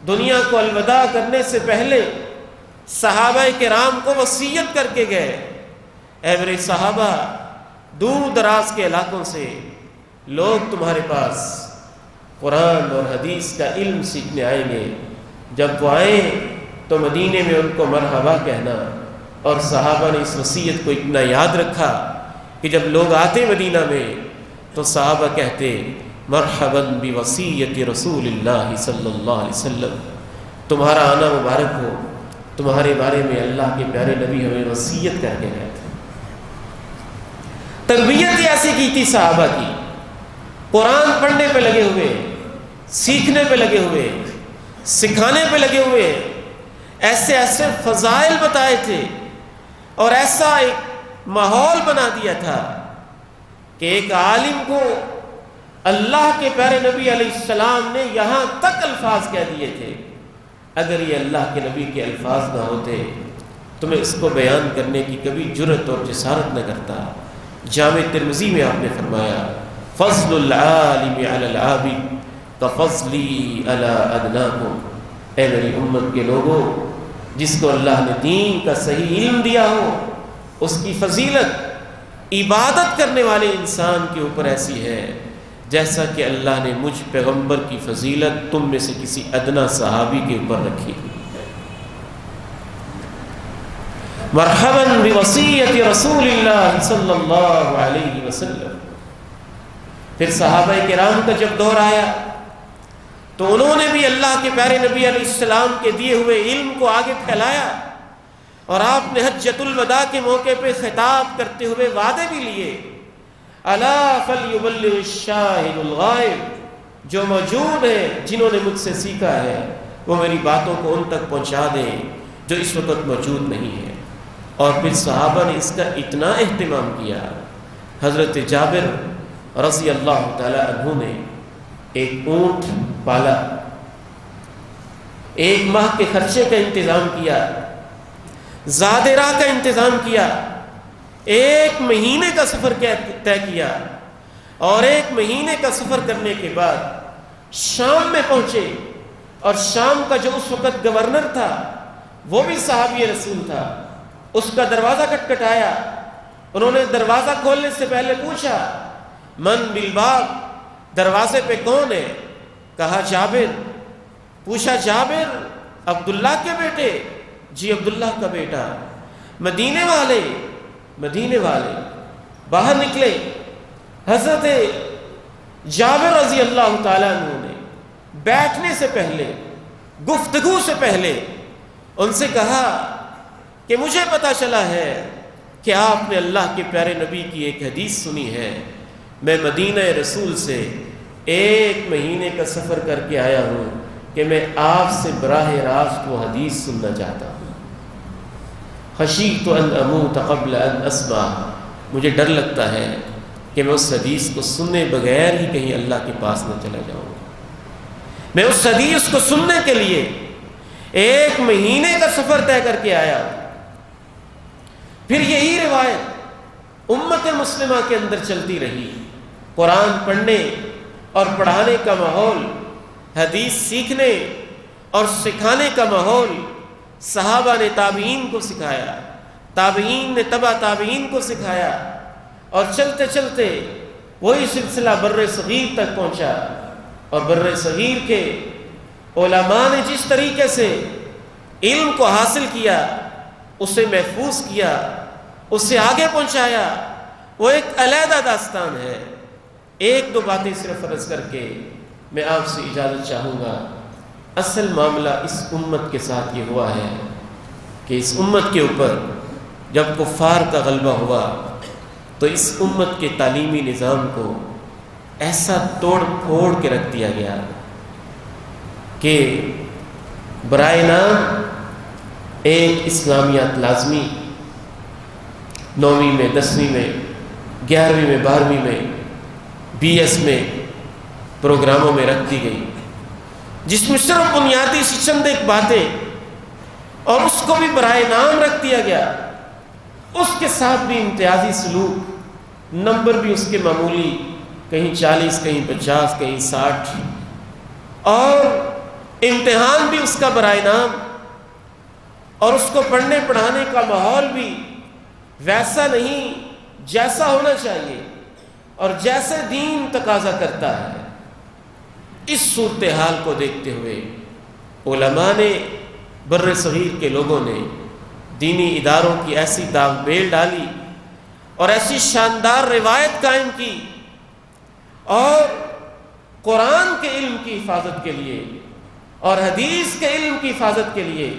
دنیا کو الوداع کرنے سے پہلے صحابہ کرام کو وصیت کر کے گئے، اے میرے صحابہ، دور دراز کے علاقوں سے لوگ تمہارے پاس قرآن اور حدیث کا علم سیکھنے آئیں گے، جب وہ آئیں تو مدینے میں ان کو مرحبا کہنا۔ اور صحابہ نے اس وصیت کو اتنا یاد رکھا کہ جب لوگ آتے مدینہ میں تو صحابہ کہتے مرحبا بوصیت رسول اللہ صلی اللہ علیہ وسلم، تمہارا آنا مبارک ہو، تمہارے بارے میں اللہ کے پیارے نبی ہمیں وصیت کر کے گئے تھے۔ تربیت ایسی کی تھی صحابہ کی، قرآن پڑھنے پہ لگے ہوئے، سیکھنے پہ لگے ہوئے، سکھانے پہ لگے ہوئے، ایسے ایسے فضائل بتائے تھے اور ایسا ایک ماحول بنا دیا تھا کہ ایک عالم کو اللہ کے پیارے نبی علیہ السلام نے یہاں تک الفاظ کہہ دیے تھے، اگر یہ اللہ کے نبی کے الفاظ نہ ہوتے تو میں اس کو بیان کرنے کی کبھی جرت اور جسارت نہ کرتا۔ جامع ترمذی میں آپ نے فرمایا فضل العالم علی العابد کفضلی علی ادناکم، اے میری امت کے لوگوں، جس کو اللہ نے دین کا صحیح علم دیا ہو اس کی فضیلت عبادت کرنے والے انسان کے اوپر ایسی ہے جیسا کہ اللہ نے مجھ پیغمبر کی فضیلت تم میں سے کسی ادنا صحابی کے اوپر رکھی۔ مرحبا بوصیت رسول اللہ صلی اللہ علیہ وسلم۔ پھر صحابہ کرام کا جب دور آیا تو انہوں نے بھی اللہ کے پیارے نبی علیہ السلام کے دیے ہوئے علم کو آگے پھیلایا، اور آپ نے حجۃ الوداع کے موقع پہ خطاب کرتے ہوئے وعدے بھی لیے، الا فلیبلغ الشاہد الغائب، جو موجود ہیں جنہوں نے مجھ سے سیکھا ہے وہ میری باتوں کو ان تک پہنچا دیں جو اس وقت موجود نہیں ہے۔ اور پھر صحابہ نے اس کا اتنا اہتمام کیا، حضرت جابر رضی اللہ تعالی عنہ نے ایک اونٹ پالا، 1 ماہ کے خرچے کا انتظام کیا، زاد راہ کا انتظام کیا، 1 مہینے کا سفر طے کیا، اور 1 مہینے کا سفر کرنے کے بعد شام میں پہنچے، اور شام کا جو اس وقت گورنر تھا وہ بھی صحابی رسول تھا، اس کا دروازہ کھٹکھٹایا، انہوں نے دروازہ کھولنے سے پہلے پوچھا من بالباب، دروازے پہ کون ہے؟ کہا جابر۔ پوچھا جابر عبداللہ کے بیٹے؟ جی عبداللہ کا بیٹا۔ مدینے والے باہر نکلے۔ حضرت جابر رضی اللہ تعالیٰ عنہ نے بیٹھنے سے پہلے، گفتگو سے پہلے ان سے کہا کہ مجھے پتا چلا ہے کہ آپ نے اللہ کے پیارے نبی کی ایک حدیث سنی ہے، میں مدینہ رسول سے 1 مہینے کا سفر کر کے آیا ہوں کہ میں آپ سے براہ راست وہ حدیث سننا چاہتا ہوں۔ خشیت ان اموت قبل ان اسمع، مجھے ڈر لگتا ہے کہ میں اس حدیث کو سننے بغیر ہی کہیں اللہ کے پاس نہ چلا جاؤں۔ میں اس حدیث کو سننے کے لیے 1 مہینے کا سفر طے کر کے آیا۔ پھر یہی روایت امت مسلمہ کے اندر چلتی رہی، قرآن پڑھنے اور پڑھانے کا ماحول، حدیث سیکھنے اور سکھانے کا ماحول، صحابہ نے تابعین کو سکھایا، تابعین نے تبع تابعین کو سکھایا، اور چلتے چلتے وہی سلسلہ بر صغیر تک پہنچا، اور بر صغیر کے علماء نے جس طریقے سے علم کو حاصل کیا، اسے محفوظ کیا، اسے آگے پہنچایا، وہ ایک علیحدہ داستان ہے۔ 1-2 باتیں صرف عرض کر کے میں آپ سے اجازت چاہوں گا۔ اصل معاملہ اس امت کے ساتھ یہ ہوا ہے کہ اس امت کے اوپر جب کفار کا غلبہ ہوا تو اس امت کے تعلیمی نظام کو ایسا توڑ پھوڑ کے رکھ دیا گیا کہ برائے نام ایک اسلامیات لازمی 9ویں میں، 10ویں میں، 11ویں میں، 12ویں میں، BS میں پروگراموں میں رکھ دی گئی، جس میں صرف بنیادی سی چند ایک باتیں، اور اس کو بھی برائے نام رکھ دیا گیا، اس کے ساتھ بھی امتیازی سلوک، نمبر بھی اس کے معمولی، کہیں 40، کہیں 50، کہیں 60، اور امتحان بھی اس کا برائے نام، اور اس کو پڑھنے پڑھانے کا ماحول بھی ویسا نہیں جیسا ہونا چاہیے اور جیسے دین تقاضا کرتا ہے۔ اس صورتحال کو دیکھتے ہوئے علماء نے، بر صغیر کے لوگوں نے دینی اداروں کی ایسی داغ بیل ڈالی اور ایسی شاندار روایت قائم کی، اور قرآن کے علم کی حفاظت کے لیے اور حدیث کے علم کی حفاظت کے لیے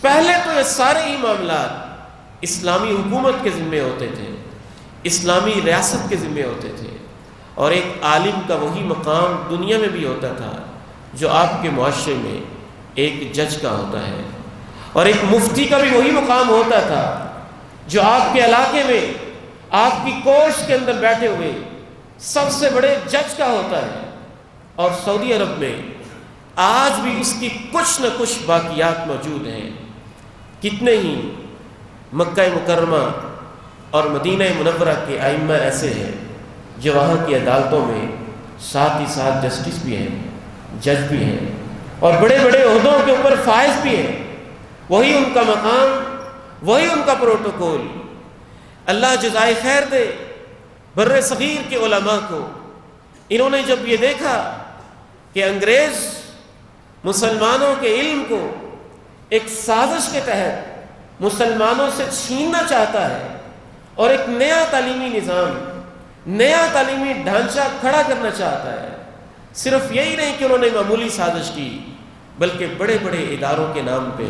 پہلے تو یہ سارے ہی معاملات اسلامی حکومت کے ذمے ہوتے تھے، اسلامی ریاست کے ذمے ہوتے تھے، اور ایک عالم کا وہی مقام دنیا میں بھی ہوتا تھا جو آپ کے معاشرے میں ایک جج کا ہوتا ہے، اور ایک مفتی کا بھی وہی مقام ہوتا تھا جو آپ کے علاقے میں آپ کی کوشت کے اندر بیٹھے ہوئے سب سے بڑے جج کا ہوتا ہے۔ اور سعودی عرب میں آج بھی اس کی کچھ نہ کچھ باقیات موجود ہیں۔ کتنے ہی مکہ مکرمہ اور مدینہ منورہ کے ائمہ ایسے ہیں جو وہاں کی عدالتوں میں ساتھ ہی ساتھ جسٹس بھی ہیں، جج بھی ہیں، اور بڑے بڑے عہدوں کے اوپر فائز بھی ہیں۔ وہی ان کا مقام، وہی ان کا پروٹوکول۔ اللہ جزائے خیر دے بر صغیر کے علماء کو۔ انہوں نے جب یہ دیکھا کہ انگریز مسلمانوں کے علم کو ایک سازش کے تحت مسلمانوں سے چھیننا چاہتا ہے اور ایک نیا تعلیمی نظام، نیا تعلیمی ڈھانچہ کھڑا کرنا چاہتا ہے، صرف یہی نہیں کہ انہوں نے معمولی سازش کی، بلکہ بڑے بڑے اداروں کے نام پہ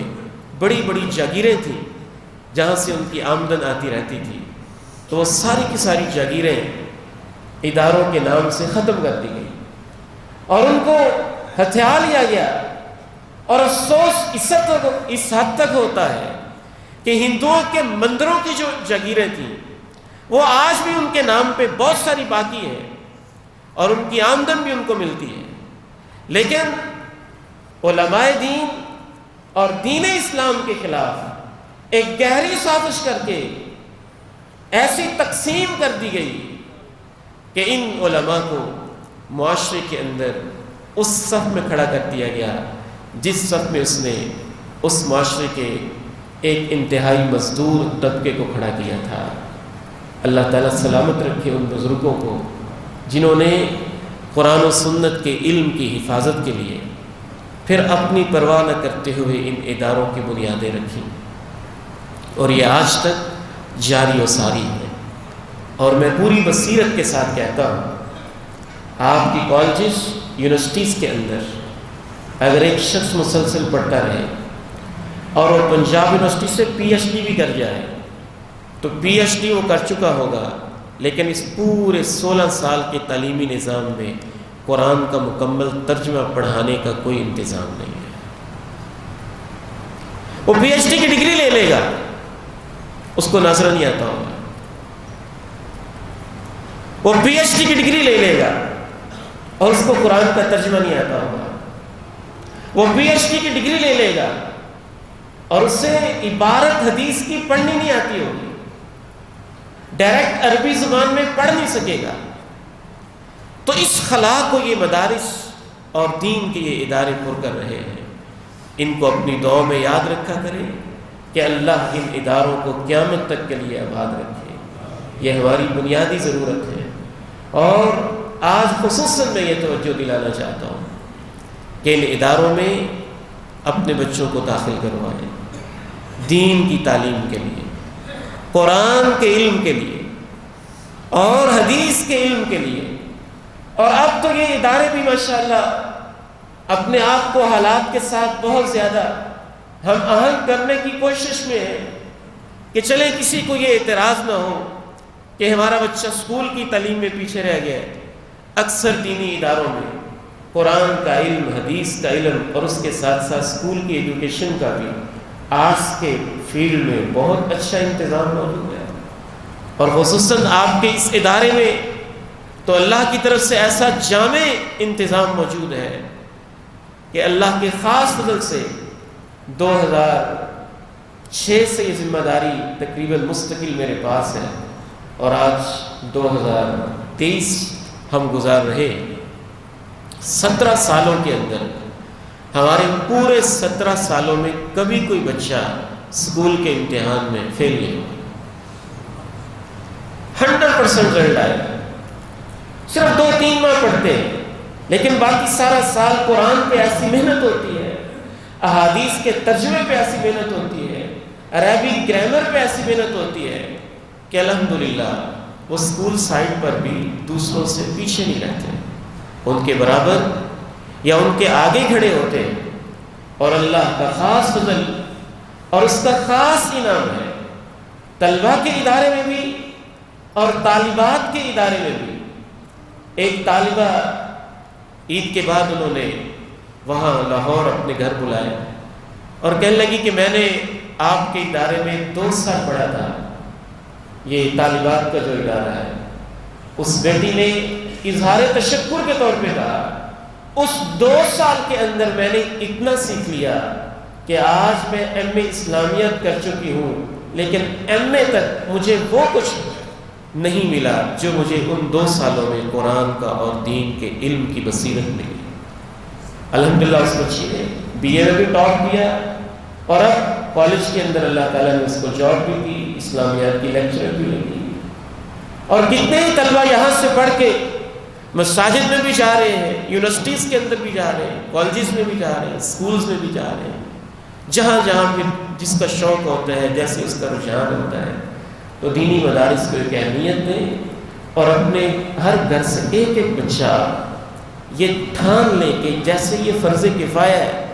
بڑی بڑی جاگیریں تھیں جہاں سے ان کی آمدن آتی رہتی تھی، تو وہ ساری کی ساری جاگیریں اداروں کے نام سے ختم کر دی گئی اور ان کو ہتھیا لیا گیا۔ اور افسوس اس حد تک ہوتا ہے کہ ہندوؤں کے مندروں کی جو جاگیریں تھیں وہ آج بھی ان کے نام پہ بہت ساری باقی ہیں اور ان کی آمدن بھی ان کو ملتی ہے، لیکن علماء دین اور دین اسلام کے خلاف ایک گہری سازش کر کے ایسی تقسیم کر دی گئی کہ ان علماء کو معاشرے کے اندر اس صف میں کھڑا کر دیا گیا جس صف میں اس نے اس معاشرے کے ایک انتہائی مزدور طبقے کو کھڑا کیا تھا۔ اللہ تعالیٰ سلامت رکھے ان بزرگوں کو جنہوں نے قرآن و سنت کے علم کی حفاظت کے لیے پھر اپنی پرواہ نہ کرتے ہوئے ان اداروں کی بنیادیں رکھیں، اور یہ آج تک جاری و ساری ہے۔ اور میں پوری بصیرت کے ساتھ کہتا ہوں، آپ کی کالجز، یونیورسٹیز کے اندر اگر ایک شخص مسلسل پڑھتا رہے اور وہ پنجاب یونیورسٹی سے پی ایچ ڈی بھی کر جائے تو پی ایچ ڈی وہ کر چکا ہوگا، لیکن اس پورے 16 سال کے تعلیمی نظام میں قرآن کا مکمل ترجمہ پڑھانے کا کوئی انتظام نہیں ہے۔ وہ پی ایچ ڈی کی ڈگری لے لے گا، اس کو ناظرہ نہیں آتا ہوگا، وہ پی ایچ ڈی کی ڈگری لے لے گا اور اس کو قرآن کا ترجمہ نہیں آتا ہوگا، وہ پی ایچ ڈی کی ڈگری لے لے گا اور اسے عبارت حدیث کی پڑھنی نہیں آتی ہوگی، ڈائریکٹ عربی زبان میں پڑھ نہیں سکے گا۔ تو اس خلا کو یہ مدارس اور دین کے یہ ادارے پر کر رہے ہیں، ان کو اپنی دعاؤں میں یاد رکھا کریں کہ اللہ ان اداروں کو قیامت تک کے لیے آباد رکھے۔ یہ ہماری بنیادی ضرورت ہے، اور آج خصوصاً میں یہ توجہ دلانا چاہتا ہوں کہ ان اداروں میں اپنے بچوں کو داخل کروائیں، دین کی تعلیم کے لیے، قرآن کے علم کے لیے اور حدیث کے علم کے لیے۔ اور اب تو یہ ادارے بھی ماشاءاللہ اپنے آپ کو حالات کے ساتھ بہت زیادہ ہم آہنگ کرنے کی کوشش میں ہیں کہ چلے کسی کو یہ اعتراض نہ ہو کہ ہمارا بچہ اسکول کی تعلیم میں پیچھے رہ گیا ہے۔ اکثر دینی اداروں میں قرآن کا علم، حدیث کا علم اور اس کے ساتھ ساتھ اسکول کی ایجوکیشن کا بھی آرٹس کے فیلڈ میں بہت اچھا انتظام موجود ہے، اور خصوصاً آپ کے اس ادارے میں تو اللہ کی طرف سے ایسا جامع انتظام موجود ہے کہ اللہ کے خاص فضل سے 2006 سے یہ ذمہ داری تقریباً مستقل میرے پاس ہے، اور آج 2023 ہم گزار رہے 17 سالوں کے اندر ہمارے پورے 17 سالوں میں کبھی کوئی بچہ اسکول کے امتحان میں فیل نہیں ہوا، 100% رزلٹ آئے گا۔ صرف 2-3 ماہ پڑھتے ہیں، لیکن باقی سارا سال قرآن پہ ایسی محنت ہوتی ہے، احادیث کے ترجمے پہ ایسی محنت ہوتی ہے، عربی گرامر پہ ایسی محنت ہوتی ہے کہ الحمدللہ وہ اسکول سائٹ پر بھی دوسروں سے پیچھے نہیں رہتے، ان کے برابر یا ان کے آگے کھڑے ہوتے ہیں۔ اور اللہ کا خاص فضل اور اس کا خاص انعام ہے، طلبہ کے ادارے میں بھی اور طالبات کے ادارے میں بھی۔ ایک طالبہ عید کے بعد انہوں نے وہاں لاہور اپنے گھر بلایا اور کہنے لگی کہ میں نے آپ کے ادارے میں 2 سال پڑھا تھا، یہ طالبات کا جو ادارہ ہے۔ اس بیٹی نے اظہار تشکر کے طور پہ کہا اس 2 سال کے اندر میں نے اتنا سیکھ لیا کہ آج میں ایم اے اسلامیات کر چکی ہوں، لیکن ایم اے تک مجھے وہ کچھ نہیں ملا جو مجھے ان 2 سالوں میں قرآن کا اور دین کے علم کی بصیرت ملی۔ الحمدللہ اس بچی نے بی اے میں بھی ٹاپ کیا اور اب کالج کے اندر اللہ تعالیٰ نے اس کو جاب بھی دی، اسلامیات کی لیکچرر بھی لگی۔ اور کتنے ہی طلبہ یہاں سے پڑھ کے مساجد میں بھی جا رہے ہیں، یونیورسٹیز کے اندر بھی جا رہے ہیں، کالجز میں بھی جا رہے ہیں، اسکولز میں بھی جا رہے ہیں، جہاں جہاں بھی جس کا شوق ہوتا ہے، جیسے اس کا رجحان ہوتا ہے۔ تو دینی مدارس کو ایک اہمیت دیں اور اپنے ہر گھر سے ایک ایک بچہ یہ ٹھان لے کہ جیسے یہ فرض کفایہ ہے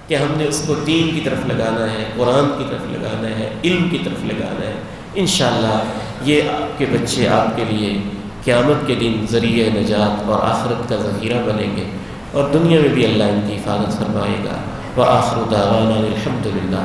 کہ ہم نے اس کو دین کی طرف لگانا ہے، قرآن کی طرف لگانا ہے، علم کی طرف لگانا ہے۔ انشاءاللہ یہ آپ کے بچے آپ کے لیے قیامت کے دن ذریعہ نجات اور آخرت کا ذخیرہ بنیں گے، اور دنیا میں بھی اللہ ان کی حفاظت فرمائے گا۔ وآخر دعوانا الحمد للہ۔